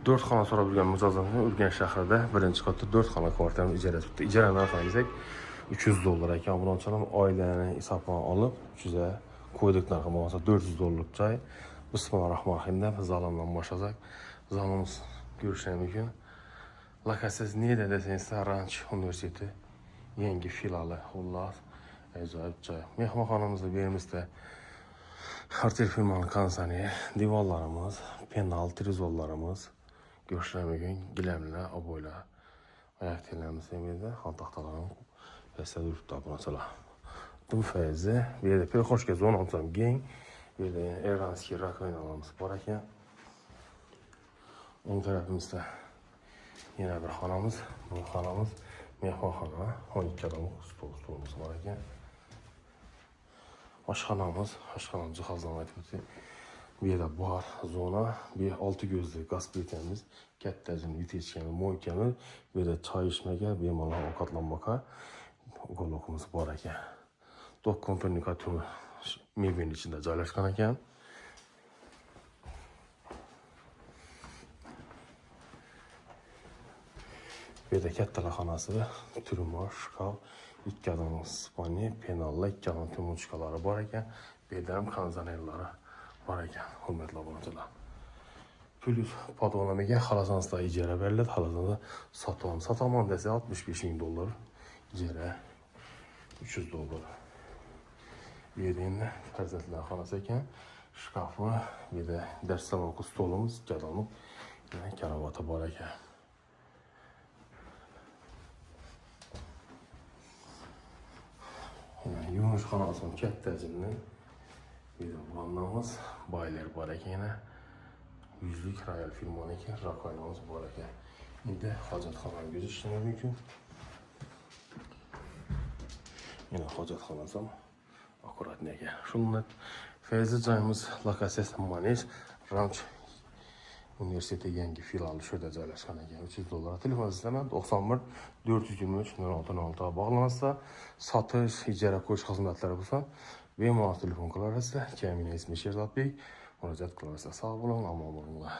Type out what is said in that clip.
4 xona so'rab yurgan mijozlarimiz Urganch shahrida birinchi qavatda 4 xona kvartirani ijara tutdi. Ijara narxini desak $300 ekan. Bironchilar oilani hisobga olib, 300 qo'ydik narxi bo'lmasa $400 joy. Bismillahirrohmanirrohim deb zalomdan boshlasak, zalomimiz ko'rishimiz mumkin. Lokatsiyasi neda desangiz, Ranch universiteti yangi filiali, xullas ajoyib joy. Mehmonxonamizda berimizda Artel firmaning konsani, divorlarimiz, penal trezorlarimiz, ko'rishimiz mumkin. Gilamlar, oboylar, oyoq tellarimiz hamda xon taxtalarimiz pastda turibdi birodalar. Bu fayzi, bu yerda perxoshga zonamiz ham keng. Bu yerda eranskiy rakovinalarimiz bor ekan. O'ng tarafimizda yana bir xonamiz, bu xonamiz mehmonxona, 12 odamlik stolimiz bor ekan. Oshxonamiz jihozlama aytib o'tsak, bu yerda bar zona, bu 6 ko'zli gaz plitamiz, katta vitechkamiz, moykamiz, bu yerda choy ichmaga, bemalol ovqatlanmoqqa uголокimiz bor ekan. Tok kommunikator mebelning ichida joylashgan ekan. Bu yerda kattalar xonasi, turmush, shkaf, 2 odamlik spalni, penallar, 2 odam tumurchkalari bor ekan. Bu yerda ham kondisionerlari bor ekan, hurmatli obunachilar. Plus podvalamiga xalosonda ijara beriladi. Xalosonda sotaman desa $65,000 ijara, $300. Bu yerda endi farzandlar xonasi ekan. Shkafi, bu yerda dars salonki stolimiz, 2 odamlik, yana karavoti bor ekan. Yumush xonasi katta hajmli. Bu yerda vannamiz, boyler bor ekan yana. 100lik Royal firmaniki rakovinamiz bor ekan. Endi hojatxonaga o'tishimiz mumkin. Yana hojatxonasi ham akkuratni ekan. Shunday fayzi joyimiz lokatsiyasi Manej Ranch universiteti yangi filiali shu yerda joylashgan ekan. $300. Telefon sistemasi 91 423 0606 bog'lansa, sotish, ijara qo'yish xizmatlari bo'lsa, bemalol telefon qilaverasiz. Kamina ismi Sherzodbek. Murojaat qilaverasiz. Sog' bo'ling, omon bo'linglar.